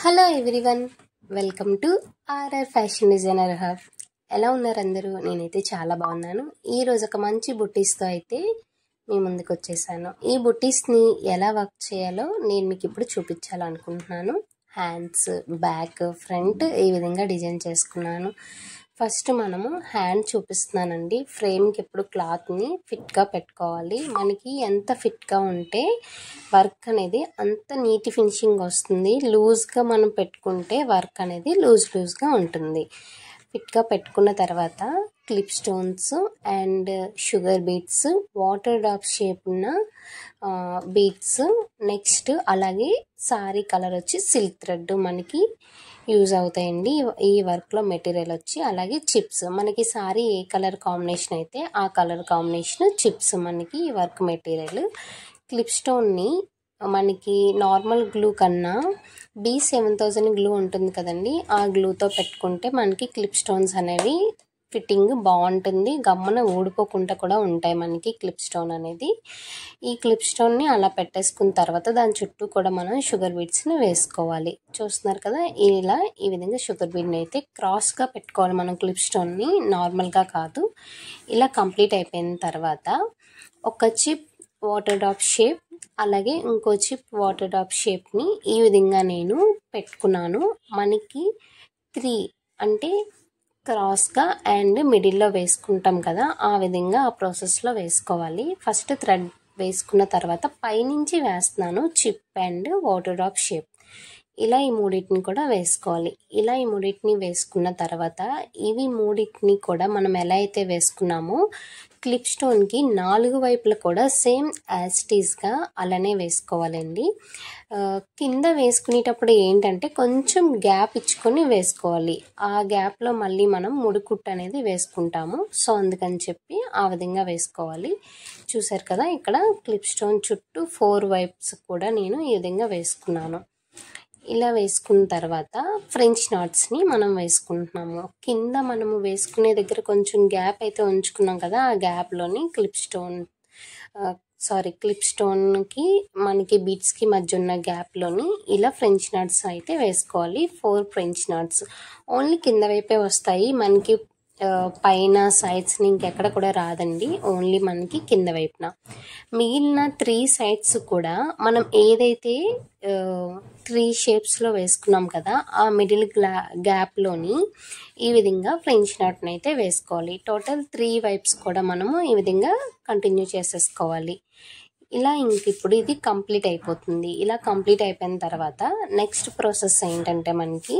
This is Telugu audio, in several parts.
Hello everyone, welcome to RR Fashion Designer Hub. ఎలా ఉన్నారు అందరూ? నేనైతే చాలా బాగున్నాను. ఈరోజు ఒక మంచి బుట్టీస్తో అయితే మీ ముందుకు వచ్చేసాను. ఈ బుట్టీస్ని ఎలా వర్క్ చేయాలో నేను మీకు ఇప్పుడు చూపించాలనుకుంటున్నాను. హ్యాండ్స్, బ్యాక్, ఫ్రంట్ ఈ విధంగా డిజైన్ చేసుకున్నాను. ఫస్ట్ మనము హ్యాండ్ చూపిస్తున్నానండి. ఫ్రేమ్కి ఎప్పుడు క్లాత్ని ఫిట్గా పెట్టుకోవాలి. మనకి ఎంత ఫిట్గా ఉంటే వర్క్ అనేది అంత నీట్ ఫినిషింగ్ వస్తుంది. లూజ్గా మనం పెట్టుకుంటే వర్క్ అనేది లూజ్గా ఉంటుంది. ఫిట్గా పెట్టుకున్న తర్వాత clip stones and sugar beads, water drop shape ఉన్న బీట్స్, నెక్స్ట్ అలాగే సారీ కలర్ వచ్చి సిల్క్ థ్రెడ్ మనకి యూజ్ అవుతాయండి ఈ వర్క్లో. మెటీరియల్ వచ్చి అలాగే చిప్స్, మనకి సారీ ఏ కలర్ కాంబినేషన్ అయితే ఆ కలర్ కాంబినేషన్ చిప్స్ మనకి ఈ వర్క్ మెటీరియల్. క్లిప్ స్టోన్ని మనకి నార్మల్ గ్లూ కన్నా B7000 గ్లూ ఉంటుంది కదండి, ఆ గ్లూతో పెట్టుకుంటే మనకి క్లిప్ స్టోన్స్ అనేవి ఫిట్టింగ్ బాగుంటుంది. గమ్మున ఊడిపోకుండా కూడా ఉంటాయి మనకి క్లిప్ స్టోన్ అనేది. ఈ క్లిప్ స్టోన్ని అలా పెట్టేసుకున్న తర్వాత దాని చుట్టూ కూడా మనం షుగర్ బీడ్స్ని వేసుకోవాలి. చూస్తున్నారు కదా, ఇలా ఈ విధంగా షుగర్ బీడ్ని అయితే క్రాస్గా పెట్టుకోవాలి మనం క్లిప్ స్టోన్ని, నార్మల్గా కాదు. ఇలా కంప్లీట్ అయిపోయిన తర్వాత ఒక చిప్ వాటర్ డ్రాప్ షేప్ అలాగే ఇంకో చిప్ వాటర్ డ్రాప్ షేప్ని ఈ విధంగా నేను పెట్టుకున్నాను. మనకి 3 అంటే క్రాస్గా అండ్ మిడిల్లో వేసుకుంటాం కదా, ఆ విధంగా ఆ ప్రాసెస్లో వేసుకోవాలి. ఫస్ట్ థ్రెడ్ వేసుకున్న తర్వాత పైనుంచి వేస్తున్నాను chip and water drop shape. ఇలా ఈ మూడింటిని కూడా వేసుకోవాలి. ఇలా ఈ మూడింటిని వేసుకున్న తర్వాత ఇవి మూడింటిని కూడా మనం ఎలా అయితే వేసుకున్నామో క్లిప్ స్టోన్కి 4 వైపులు కూడా సేమ్ యాజ్ ఇట్ ఈస్గా అలానే వేసుకోవాలండి. కింద వేసుకునేటప్పుడు ఏంటంటే కొంచెం గ్యాప్ ఇచ్చుకొని వేసుకోవాలి. ఆ గ్యాప్లో మళ్ళీ మనం ముడికుట్టు అనేది వేసుకుంటాము. సో అందుకని చెప్పి ఆ విధంగా వేసుకోవాలి. చూసారు కదా, ఇక్కడ క్లిప్ స్టోన్ చుట్టూ 4 వైప్స్ కూడా నేను ఈ విధంగా వేసుకున్నాను. ఇలా వేసుకున్న తర్వాత ఫ్రెంచ్ నాట్స్ని మనం వేసుకుంటున్నాము. కింద మనము వేసుకునే దగ్గర కొంచెం గ్యాప్ అయితే ఉంచుకున్నాం కదా, ఆ గ్యాప్లోని క్లిప్ స్టోన్కి మనకి బీట్స్కి మధ్య ఉన్న గ్యాప్లోని ఇలా ఫ్రెంచ్ నాట్స్ అయితే వేసుకోవాలి. 4 ఫ్రెంచ్ నాట్స్ ఓన్లీ కింద వైపే వస్తాయి మనకి, పైన సైడ్స్ని ఇంకెక్కడ కూడా రాదండి, ఓన్లీ మనకి కింద వైపున. మిగిలిన 3 సైడ్స్ కూడా మనం ఏదైతే 3 షేప్స్లో వేసుకున్నాం కదా, ఆ మిడిల్ గ్యాప్లోని ఈ విధంగా ఫ్రెంచ్ నాట్ని అయితే వేసుకోవాలి. టోటల్ 3 వైప్స్ కూడా మనము ఈ విధంగా కంటిన్యూ చేసేసుకోవాలి. ఇలా ఇంక ఇప్పుడు ఇది కంప్లీట్ అయిపోతుంది. ఇలా కంప్లీట్ అయిపోయిన తర్వాత నెక్స్ట్ ప్రాసెస్ ఏంటంటే మనకి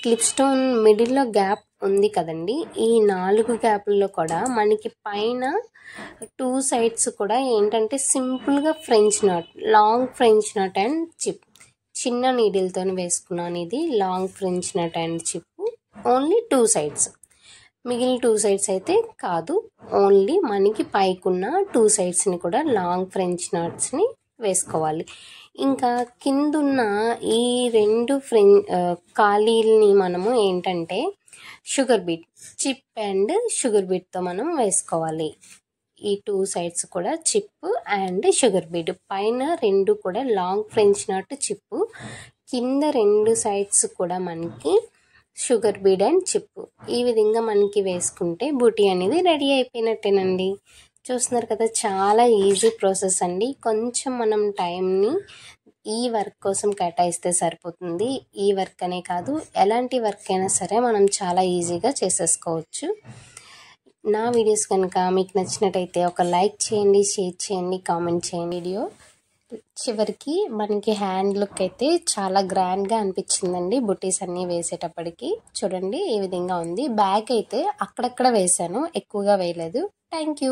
క్లిప్ స్టోన్ మిడిల్లో గ్యాప్ ఉంది కదండి, ఈ 4 గ్యాపుల్లో కూడా మనకి పైన 2 సైడ్స్ కూడా ఏంటంటే సింపుల్గా French knot, long French knot and chip, చిన్న నీడిల్తో వేసుకున్నాను. ఇది long French knot and chip only 2 sides. మిగిలిన 2 సైడ్స్ అయితే కాదు, ఓన్లీ మనకి పైకున్న 2 సైడ్స్ని కూడా లాంగ్ ఫ్రెంచ్ నాట్స్ని వేసుకోవాలి. ఇంకా కిందున్న ఈ 2 ఖాళీల్ని మనము ఏంటంటే sugar beet, chip and sugar బీట్తో మనం వేసుకోవాలి. ఈ 2 సైడ్స్ కూడా చిప్ అండ్ షుగర్ బీట్, పైన 2 కూడా లాంగ్ ఫ్రెంచ్ నాట్ చిప్, కింద 2 సైడ్స్ కూడా మనకి షుగర్ బీడ్ అండ్ చిప్. ఈ విధంగా మనకి వేసుకుంటే బూటీ అనేది రెడీ అయిపోయినట్టేనండి. చూస్తున్నారు కదా, చాలా ఈజీ ప్రాసెస్ అండి. కొంచెం మనం టైంని ఈ వర్క్ కోసం కేటాయిస్తే సరిపోతుంది. ఈ వర్క్ అనే కాదు, ఎలాంటి వర్క్ అయినా సరే మనం చాలా ఈజీగా చేసేసుకోవచ్చు. నా వీడియోస్ కనుక మీకు నచ్చినట్టయితే ఒక లైక్ చేయండి, షేర్ చేయండి, కామెంట్ చేయండి. వీడియో చివరికి మనకి హ్యాండ్ లుక్ అయితే చాలా గ్రాండ్గా అనిపించిందండి బుటీస్ అన్నీ వేసేటప్పటికి. చూడండి ఈ విధంగా ఉంది. బ్యాక్ అయితే అక్కడక్కడ వేసాను, ఎక్కువగా వేయలేదు. Thank you.